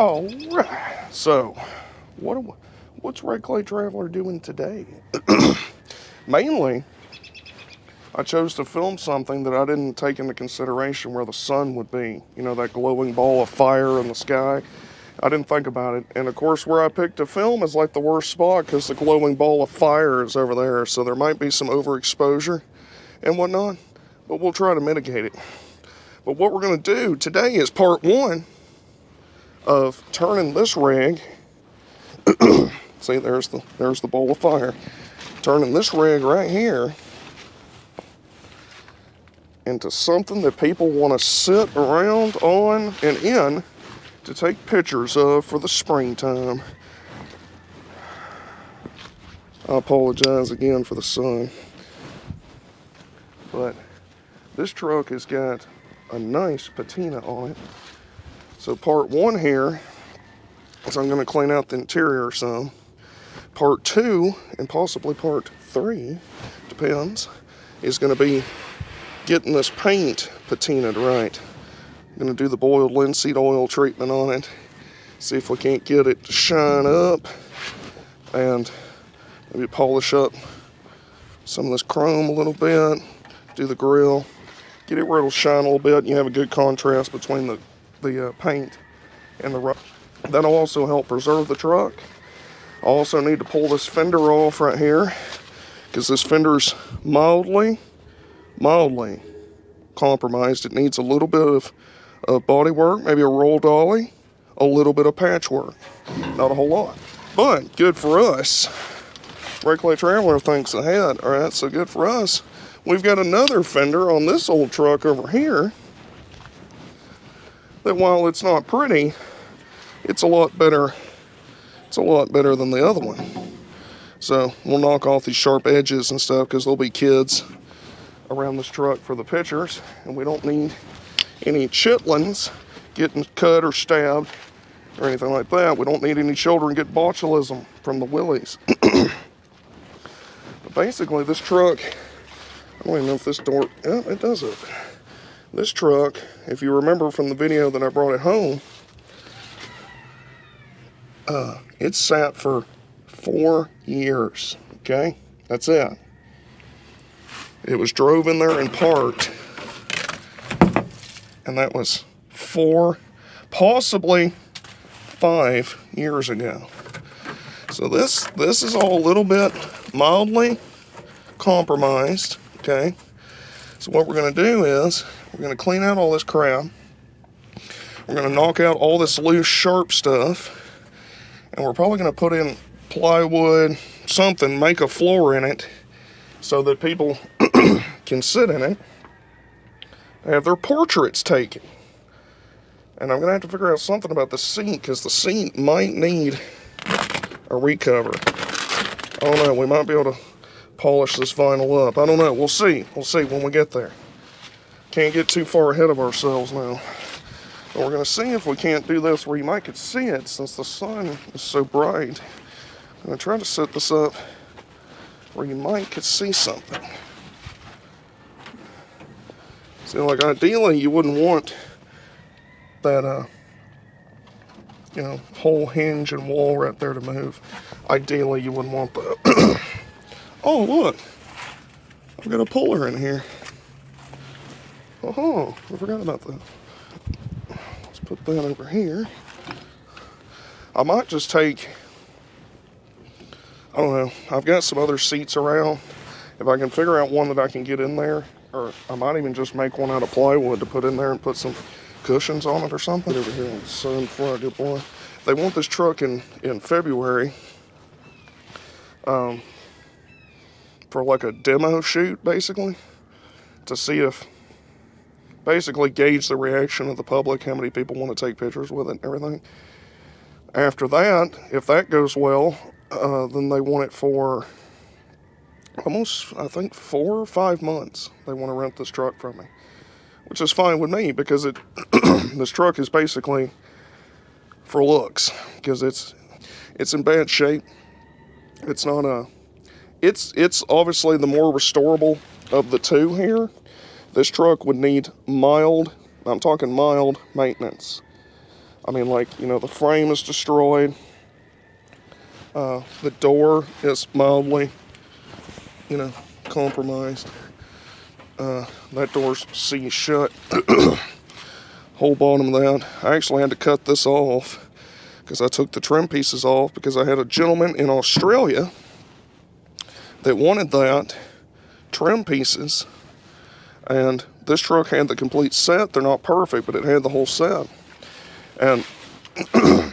All right. So, what's Red Clay Traveler doing today? Mainly, I chose to film something that I didn't take into consideration where the sun would be. You know, that glowing ball of fire in the sky. I didn't think about it. And of course, where I picked to film is like the worst spot because the glowing ball of fire is over there. So there might be some overexposure and whatnot, but we'll try to mitigate it. But what we're going to do today is part one of turning this rig. See, there's the bowl of fire. Turning this rig right here into something that people want to sit around on and in to take pictures of for the springtime. I apologize again for the sun, but this truck has got a nice patina on it. So part one here is I'm going to clean out the interior some. Part two, and possibly part three, depends, is going to be getting this paint patinaed right. I'm going to do the boiled linseed oil treatment on it, see if we can't get it to shine up, and maybe polish up some of this chrome a little bit, do the grill, get it where it'll shine a little bit, and you have a good contrast between the paint and the rust. That'll also help preserve the truck. I also need to pull this fender off right here because this fender's mildly compromised. It needs a little bit of body work, maybe a roll dolly, a little bit of patchwork. Not a whole lot, but good for us. Red Clay Traveler thinks ahead. All right, so good for us. We've got another fender on this old truck over here that, while it's not pretty, it's a lot better. It's a lot better than the other one. So we'll knock off these sharp edges and stuff because there'll be kids around this truck for the pictures, and we don't need any chitlins getting cut or stabbed or anything like that. We don't need any children getting botulism from the Willys. But basically, this truck, I don't even know if this door, yeah, it does open. This truck, if you remember from the video that I brought it home, it sat for 4 years, okay? That's it. It was drove in there and parked, and that was 4, possibly 5 years ago. So this is all a little bit mildly compromised, okay? So what we're going to do is we're going to clean out all this crap. We're going to knock out all this loose, sharp stuff. And we're probably going to put in plywood, something, make a floor in it so that people can sit in it and have their portraits taken. And I'm going to have to figure out something about the seat because the seat might need a recover. I don't know. We might be able to polish this vinyl up. I don't know. We'll see. We'll see when we get there. Can't get too far ahead of ourselves now. But we're going to see if we can't do this where you might could see it since the sun is so bright. I'm going to try to set this up where you might could see something. See, like ideally you wouldn't want that, whole hinge and wall right there to move. Ideally you wouldn't want that. Oh, look. I've got a puller in here. Oh, I forgot about that. Put that over here. I might just take, I don't know, I've got some other seats around. If I can figure out one that I can get in there, or I might even just make one out of plywood to put in there and put some cushions on it or something. Over here on the sun before I get one. They want this truck in February for like a demo shoot, basically, to see if, basically gauge the reaction of the public, how many people want to take pictures with it and everything. After that, if that goes well, then they want it for almost, I think, 4 or 5 months. They want to rent this truck from me, which is fine with me because this truck is basically for looks because it's in bad shape. It's not it's obviously the more restorable of the two here. This truck would need mild, I'm talking mild maintenance. I mean, like, you know, the frame is destroyed. The door is mildly, you know, compromised. That door's seized shut. Whole bottom of that. I actually had to cut this off because I took the trim pieces off because I had a gentleman in Australia that wanted that trim pieces, and this truck had the complete set. They're not perfect, but it had the whole set, and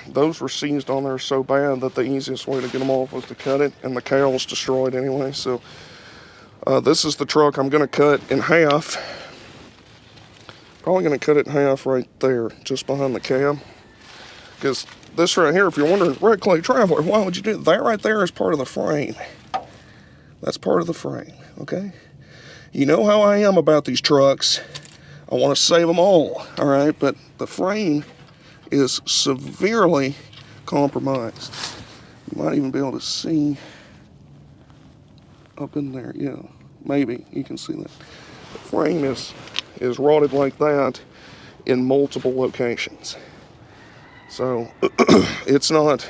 those were seized on there so bad that the easiest way to get them off was to cut it, and the cowl was destroyed anyway. So this is the truck I'm going to cut in half. Probably going to cut it in half right there, just behind the cab, because this right here, if you're wondering, Red Clay Traveler, why would you do that? Right there is part of the frame. That's part of the frame, okay? You know how I am about these trucks. I want to save them all right? But the frame is severely compromised. You might even be able to see up in there, yeah, maybe you can see that. The frame is rotted like that in multiple locations. So it's not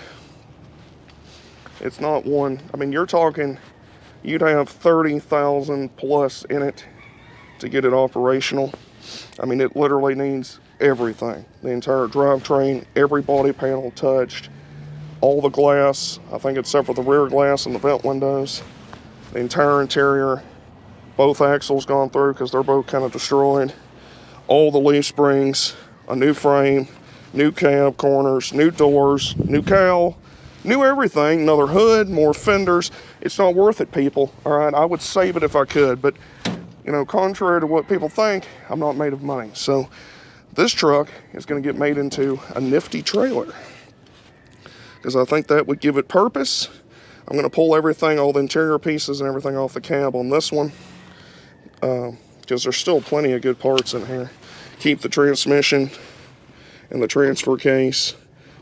one, I mean, you're talking, you'd have 30,000 plus in it to get it operational. I mean, it literally needs everything. The entire drivetrain, every body panel touched, all the glass, I think except for the rear glass and the vent windows, the entire interior, both axles gone through because they're both kind of destroyed, all the leaf springs, a new frame, new cab corners, new doors, new cowl, new everything, another hood, more fenders. It's not worth it, people, all right? I would save it if I could, but, you know, contrary to what people think, I'm not made of money. So this truck is going to get made into a nifty trailer because I think that would give it purpose. I'm going to pull everything, all the interior pieces and everything off the cab on this one because there's still plenty of good parts in here. Keep the transmission and the transfer case,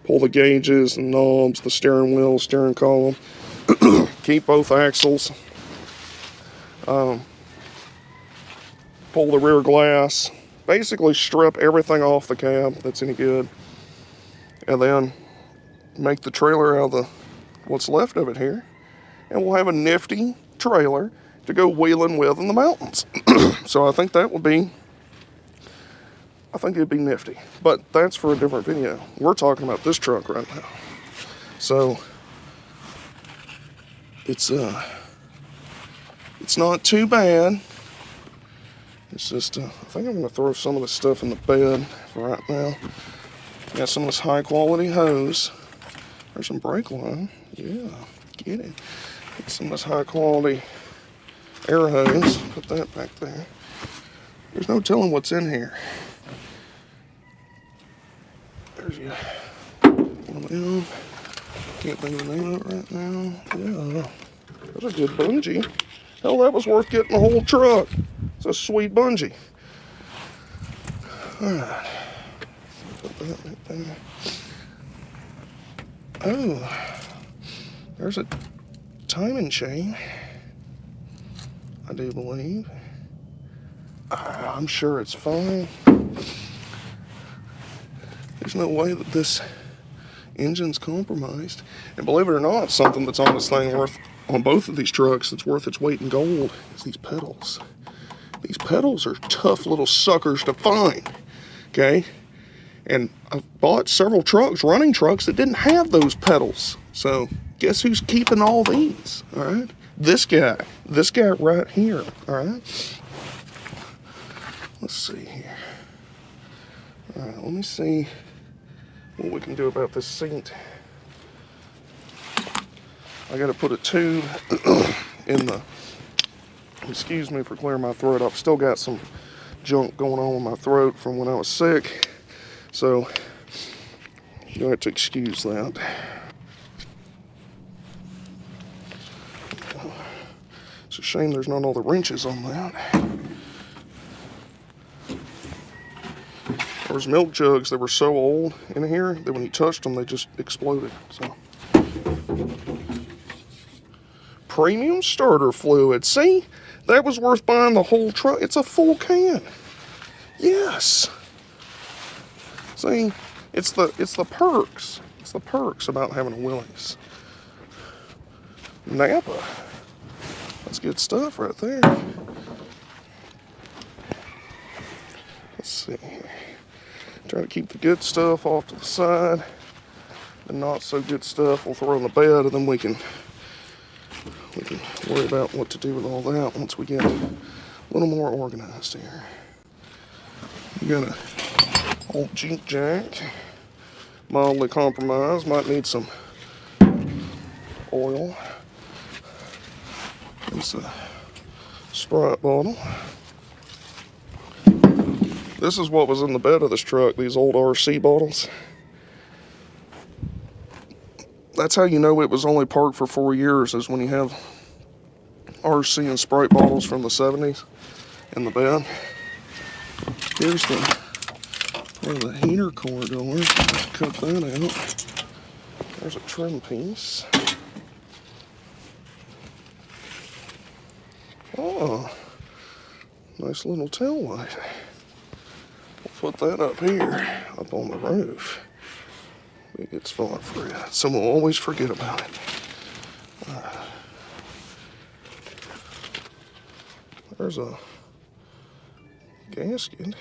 pull the gauges and knobs, the steering wheel, steering column, keep both axles, pull the rear glass, basically strip everything off the cab that's any good, and then make the trailer out of the what's left of it here, and we'll have a nifty trailer to go wheeling with in the mountains. So I think that would be, I think it'd be nifty, but that's for a different video. We're talking about this truck right now. So it's not too bad. It's just, I think I'm gonna throw some of this stuff in the bed for right now. Got some of this high quality hose. There's some brake line. Yeah, get it. Get some of this high quality air hose. Put that back there. There's no telling what's in here. There's your one of them. Can't think of the name of it right now. Yeah, that's a good bungee. Hell, that was worth getting the whole truck. It's a sweet bungee. Alright. Put that right there. Oh, there's a timing chain, I do believe. I'm sure it's fine. There's no way that this engine's compromised. And believe it or not, something that's on this thing worth, on both of these trucks, that's worth its weight in gold is these pedals. These pedals are tough little suckers to find, okay? And I've bought several trucks, running trucks, that didn't have those pedals. So guess who's keeping all these, all right? This guy right here, all right? Let's see here. All right, let me see what we can do about this seat. I gotta put a tube in the, excuse me for clearing my throat. I've still got some junk going on with my throat from when I was sick. So, you'll have to excuse that. It's a shame there's not all the wrenches on that. There was milk jugs that were so old in here that when you touched them, they just exploded. So, premium starter fluid. See, that was worth buying the whole truck. It's a full can. Yes. See, It's the perks. It's the perks about having a Willys. Napa. That's good stuff right there. Let's see here. Try to keep the good stuff off to the side. The not so good stuff we'll throw in the bed, and then we can worry about what to do with all that once we get a little more organized here. We got a old Jeep jack, mildly compromised. Might need some oil. It's a Sprite bottle. This is what was in the bed of this truck, these old RC bottles. That's how you know it was only parked for 4 years, is when you have RC and Sprite bottles from the 70s in the bed. Here's where the heater cord goes. Let's cut that out. There's a trim piece. Oh, nice little tail light. We'll put that up here, up on the roof. We get spot for it, so we'll always forget about it. There's a gasket.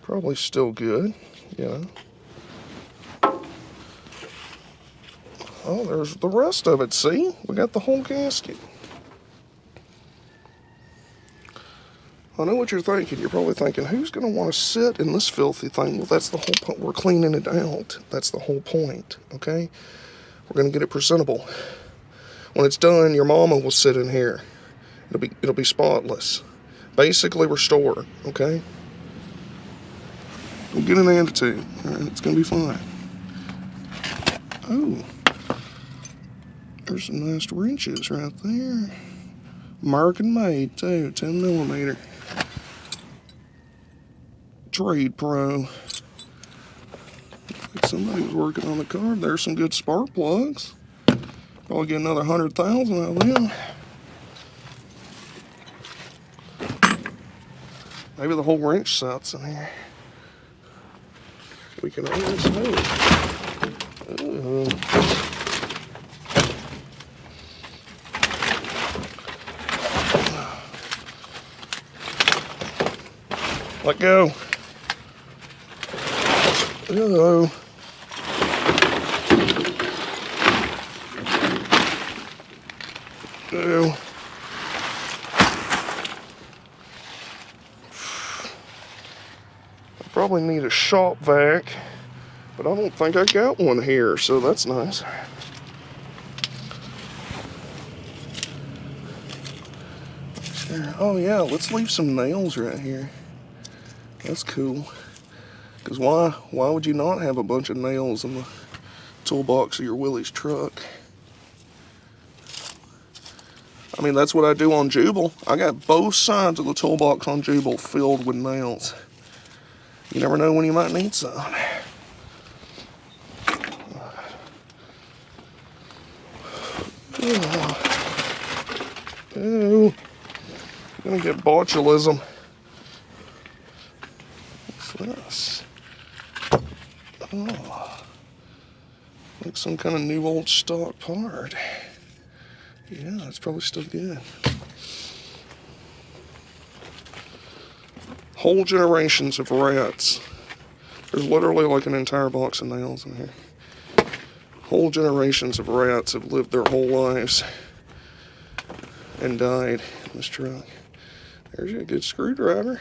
Probably still good, yeah. Oh, there's the rest of it, see? We got the whole gasket. I know what you're thinking. You're probably thinking, who's going to want to sit in this filthy thing? Well, that's the whole point. We're cleaning it out. That's the whole point, okay? We're going to get it presentable. When it's done, your mama will sit in here. It'll be spotless. Basically restored, okay? We'll get an attitude. All right, it's going to be fine. Oh. There's some nice wrenches right there. American made, too. 10 millimeter. Trade Pro. Looks like somebody was working on the car. There's some good spark plugs. Probably get another 100,000 out of them. Maybe the whole wrench set's in here. We can always move. Let go. Hello. Oh. I probably need a shop vac, but I don't think I got one here, so that's nice. Oh yeah, let's leave some nails right here. That's cool. Because why would you not have a bunch of nails in the toolbox of your Willys truck? I mean, that's what I do on Jubal. I got both sides of the toolbox on Jubal filled with nails. You never know when you might need some. Oh, I'm gonna get botulism. What's this? Oh, like some kind of new old stock part. Yeah, it's probably still good. Whole generations of rats. There's literally like an entire box of nails in here. Whole generations of rats have lived their whole lives and died in this truck. There's a good screwdriver.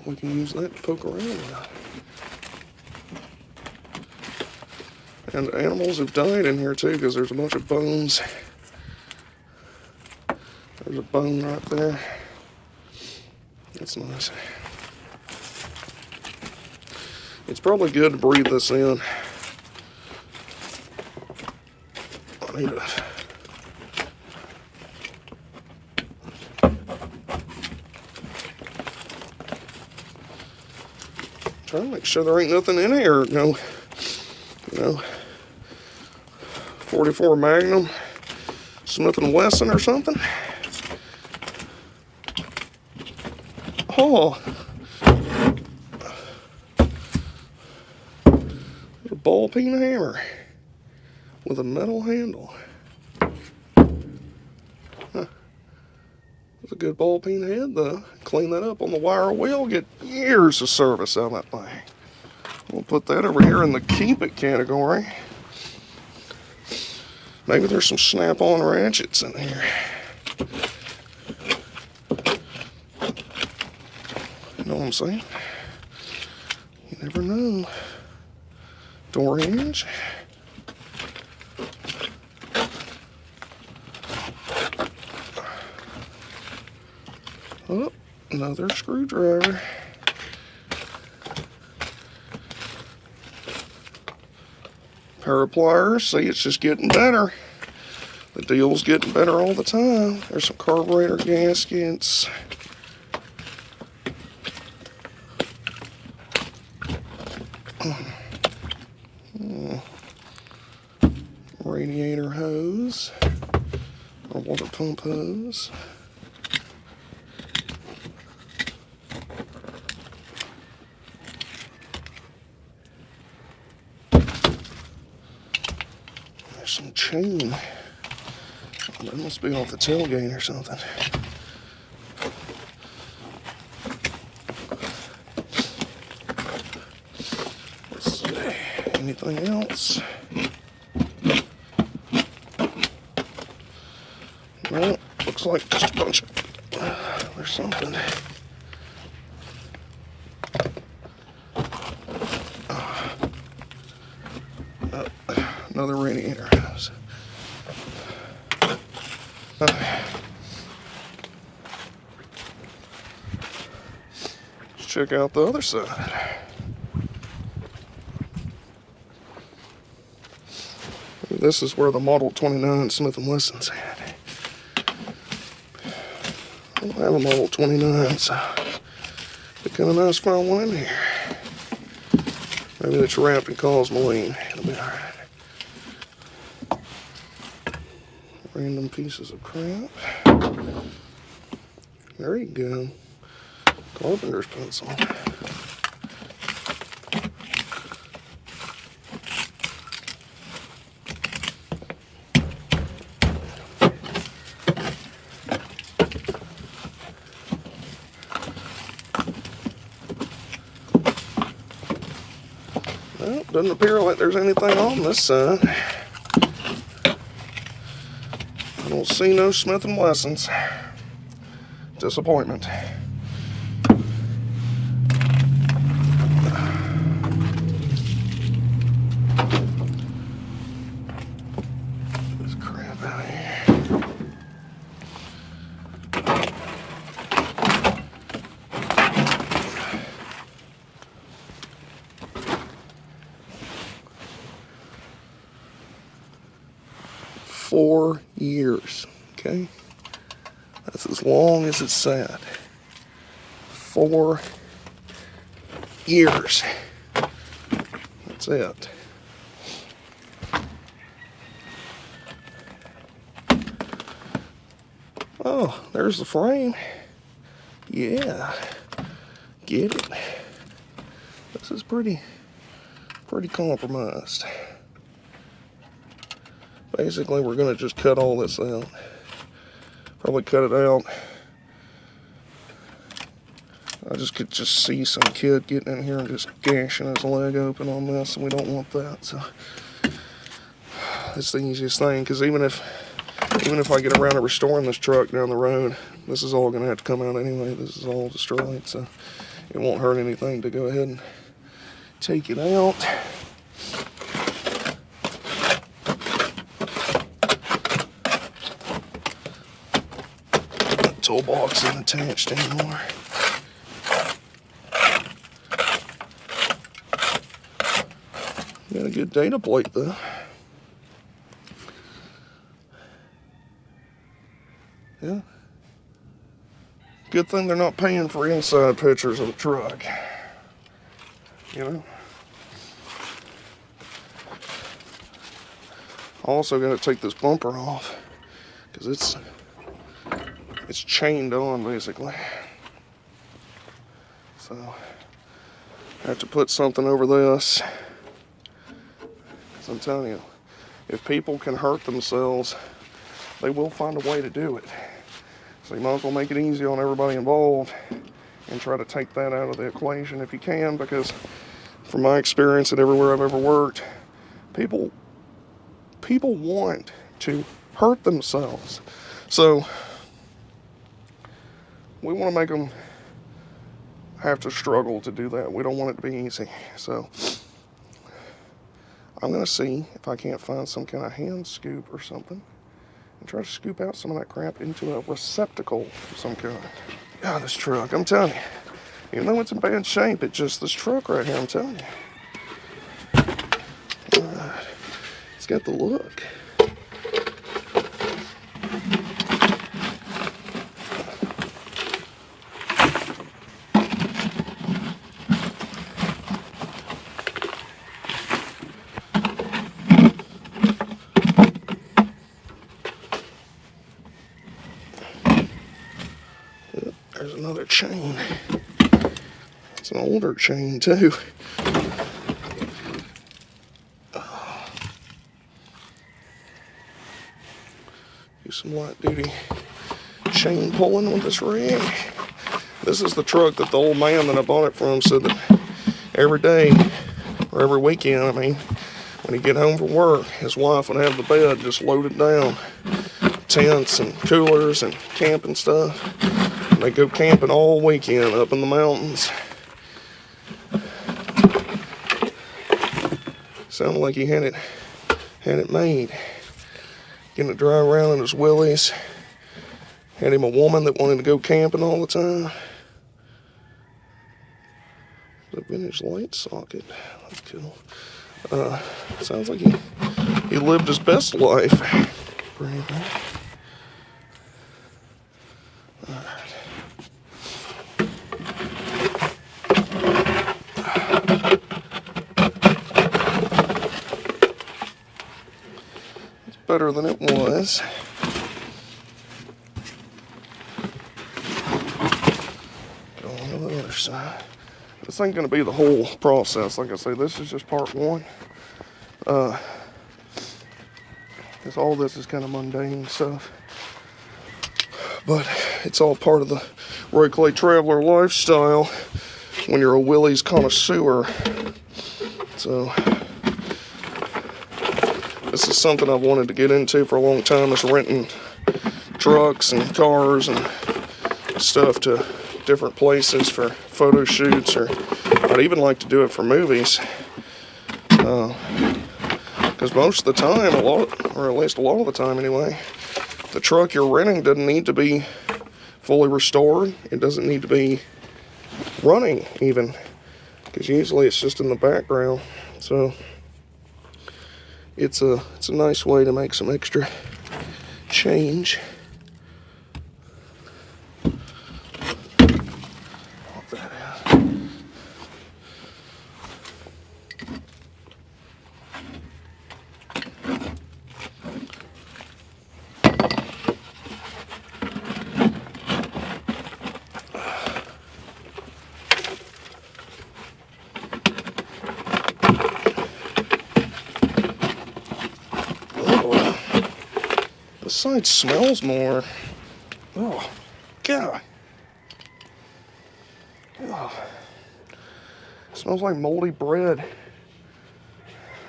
We can use that to poke around with. And animals have died in here too, because there's a bunch of bones. There's a bone right there. That's nice. It's probably good to breathe this in. I need to. Trying to make sure there ain't nothing in here. No, 44 Magnum, Smith & Wesson or something. Oh, a ball peen hammer with a metal handle. Huh. It's a good ball peen head though. Clean that up on the wire wheel, get years of service out of that thing. We'll put that over here in the keep it category. Maybe there's some snap-on ratchets in here. You know what I'm saying? You never know. Door hinge. Oh, another screwdriver. Pair of pliers. See, it's just getting better. The deal's getting better all the time. There's some carburetor gaskets. Radiator hose, or water pump hose. There's some chain. Oh, that must be off the tailgate or something. Let's see. Anything else? No, looks like just a bunch of, there's something. Another radiator hose. Let's check out the other side. This is where the Model 29 Smith & Wesson's at. I don't have a Model 29, so it'd be kind of nice to find one in here. Maybe it's wrapped in cosmoline. It'll be alright. Random pieces of crap. There you go. Carpenter's pencil. Well, doesn't appear like there's anything on this side. I don't see no Smith & Wessons. Disappointment. This crap out of here. 4 years, okay? That's as long as it's sat. 4 years. That's it. Oh, there's the frame. Yeah. Get it. This is pretty compromised. Basically, we're going to just cut all this out. Probably cut it out. I just could just see some kid getting in here and just gashing his leg open on this, and we don't want that. So it's the easiest thing, because even if I get around to restoring this truck down the road, this is all going to have to come out anyway. This is all destroyed, so it won't hurt anything to go ahead and take it out. Toolbox isn't attached anymore. Got a good data plate though. Yeah. Good thing they're not paying for inside pictures of the truck. You know? Also got to take this bumper off because it's chained on basically. So I have to put something over this. 'Cause I'm telling you, if people can hurt themselves, they will find a way to do it. So you might as well make it easy on everybody involved and try to take that out of the equation if you can, because from my experience and everywhere I've ever worked, people want to hurt themselves. So we want to make them have to struggle to do that. We don't want it to be easy. So I'm going to see if I can't find some kind of hand scoop or something and try to scoop out some of that crap into a receptacle of some kind. God, this truck, I'm telling you, even though it's in bad shape, it's just this truck right here, I'm telling you. All right. It's got the look. There's another chain. It's an older chain too. Do some light duty chain pulling with this rig. This is the truck that the old man that I bought it from said that every day, or every weekend, I mean, when he'd get home from work, his wife would have the bed just loaded down. Tents and coolers and camping stuff. And they'd go camping all weekend up in the mountains. Sounded like he had it made. Getting to drive around in his Willys. Had him a woman that wanted to go camping all the time. The vintage light socket. That's cool. Sounds like he lived his best life. Pretty much. It's better than it was. Go on to the other side. This ain't going to be the whole process. Like I say, this is just part one. Because all this is kind of mundane stuff. But it's all part of the Roy Clay Traveler lifestyle when you're a Willys connoisseur. So this is something I've wanted to get into for a long time, is renting trucks and cars and stuff to different places for photo shoots, or I'd even like to do it for movies. Because most of the time, or at least a lot of the time anyway, the truck you're renting doesn't need to be fully restored. It doesn't need to be running even, because usually it's just in the background. So it's a nice way to make some extra change. Pop that out. This side smells more. Oh, God. Oh. Smells like moldy bread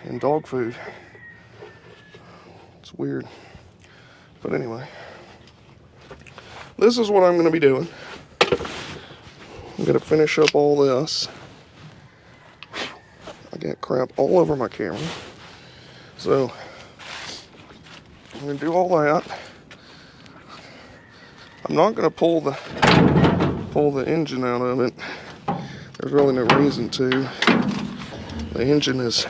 and dog food. It's weird. But anyway, this is what I'm going to be doing. I'm going to finish up all this. I got crap all over my camera. So I'm going to do all that. I'm not going to pull the engine out of it. There's really no reason to. The engine is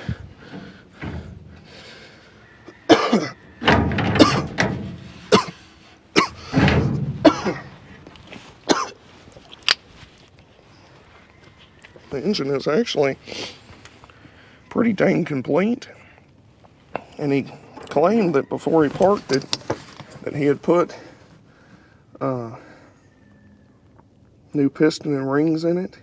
actually pretty dang complete. And he claimed that before he parked it, that he had put new piston and rings in it.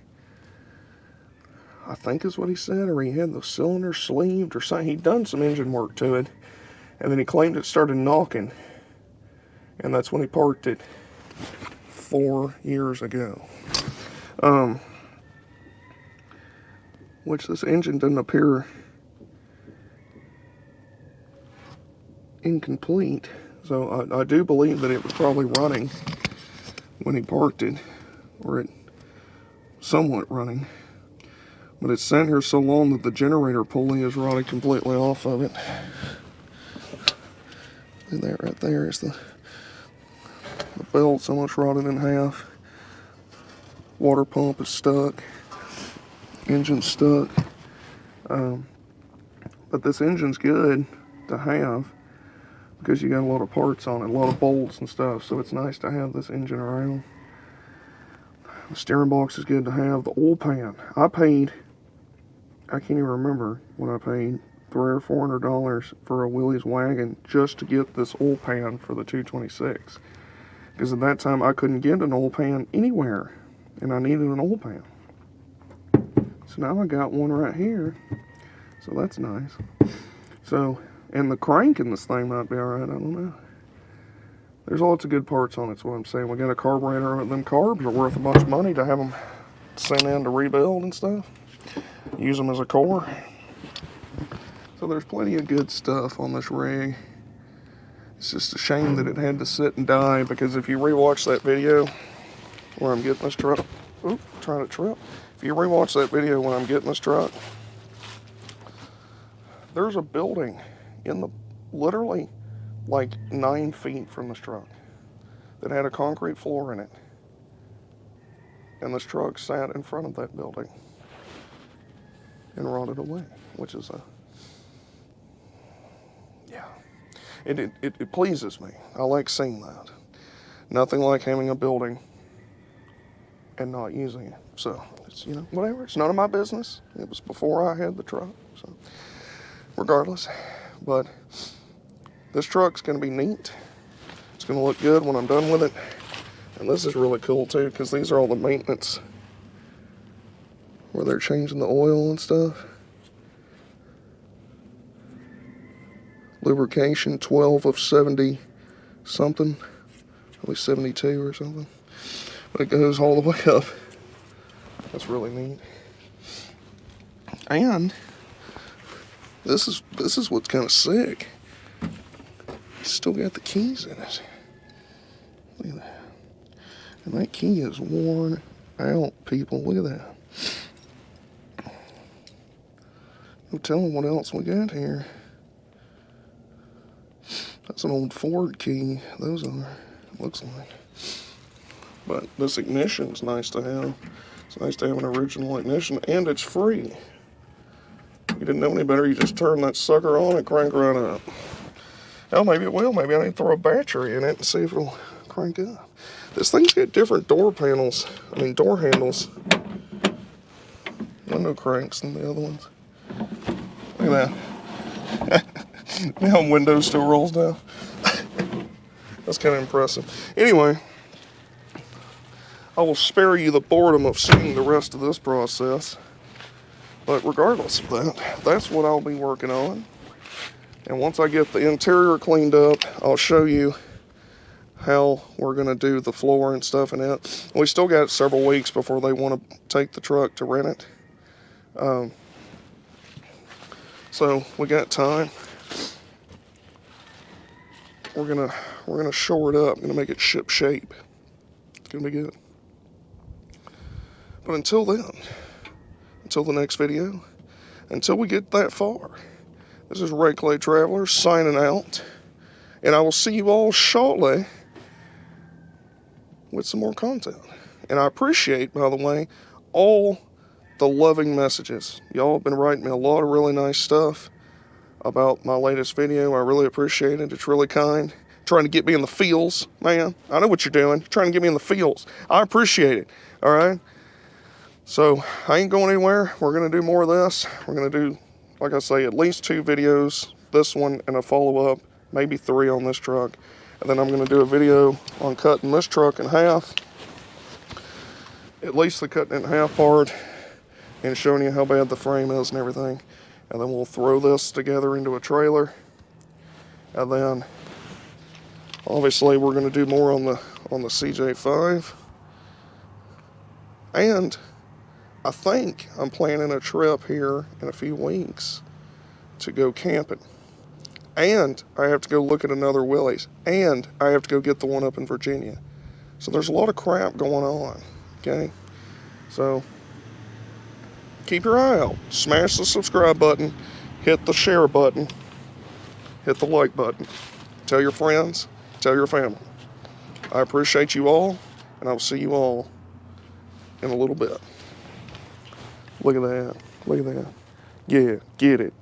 I think is what he said, or he had the cylinder sleeved or something. He'd done some engine work to it, and then he claimed it started knocking, and that's when he parked it 4 years ago. Which this engine doesn't appear incomplete, so I do believe that it was probably running when he parked it, or it somewhat running, but it's sat here so long that the generator pulley is rotted completely off of it. And that right there is the belt's almost rotted in half. Water pump is stuck. Engine's stuck. But this engine's good to have because you got a lot of parts on it, a lot of bolts and stuff, so it's nice to have this engine around. The steering box is good to have. The oil pan, I can't even remember when I paid $300 or $400 for a Willys wagon just to get this oil pan for the 226. Because at that time I couldn't get an oil pan anywhere, and I needed an oil pan. So now I got one right here, so that's nice. So, and the crank in this thing might be alright, I don't know. There's lots of good parts on it, that's what I'm saying. We got a carburetor on it. Them carbs are worth a bunch of money to have them sent in to rebuild and stuff. Use them as a core. So there's plenty of good stuff on this rig. It's just a shame that it had to sit and die, because if you rewatch that video where I'm getting this truck, trying to trip. If you rewatch that video when I'm getting this truck, there's a building in the, literally like 9 feet from this truck that had a concrete floor in it. And this truck sat in front of that building and rotted away, which is a, yeah. It pleases me. I like seeing that. Nothing like having a building and not using it. So, it's, you know, whatever. It's none of my business. It was before I had the truck. So, regardless. But this truck's going to be neat. It's going to look good when I'm done with it. And this is really cool too, because these are all the maintenance where they're changing the oil and stuff. Lubrication 12 of 70 something, probably 72 or something. But it goes all the way up. That's really neat. And this is what's kind of sick. It's still got the keys in it. Look at that. And that key is worn out, people. Look at that. No telling what else we got here. That's an old Ford key. Those are, looks like. But this ignition's nice to have. It's nice to have an original ignition, and it's free. You didn't know any better, you just turn that sucker on and crank right up. Hell, maybe it will. Maybe I need to throw a battery in it and see if it'll crank up. This thing's got different door handles. Window cranks than the other ones. Look at that. Now window still rolls down. That's kind of impressive. Anyway, I will spare you the boredom of seeing the rest of this process. But regardless of that, that's what I'll be working on. And once I get the interior cleaned up, I'll show you how we're going to do the floor and stuff in it. We still got several weeks before they want to take the truck to rent it. So we got time. We're gonna shore it up. Gonna make it ship shape. It's gonna be good. But until then, until the next video, until we get that far, this is Red Clay Traveler signing out, and I will see you all shortly with some more content. And I appreciate, by the way, all the loving messages. Y'all have been writing me a lot of really nice stuff about my latest video. I really appreciate it. It's really kind. Trying to get me in the feels, man. I know what you're doing. You're trying to get me in the feels. I appreciate it. All right? So, I ain't going anywhere. We're going to do more of this. We're going to do, like I say, at least 2 videos. This one and a follow-up. Maybe 3 on this truck. And then I'm going to do a video on cutting this truck in half. At least the cutting it in half part. and showing you how bad the frame is and everything. And then we'll throw this together into a trailer. And then obviously we're going to do more on the CJ5. And I think I'm planning a trip here in a few weeks to go camping. And I have to go look at another Willys. And I have to go get the one up in Virginia. So there's a lot of crap going on, okay? So keep your eye out. Smash the subscribe button. Hit the share button. Hit the like button. Tell your friends. Tell your family. I appreciate you all, and I'll see you all in a little bit. Look at that. Look at that. Yeah, get it.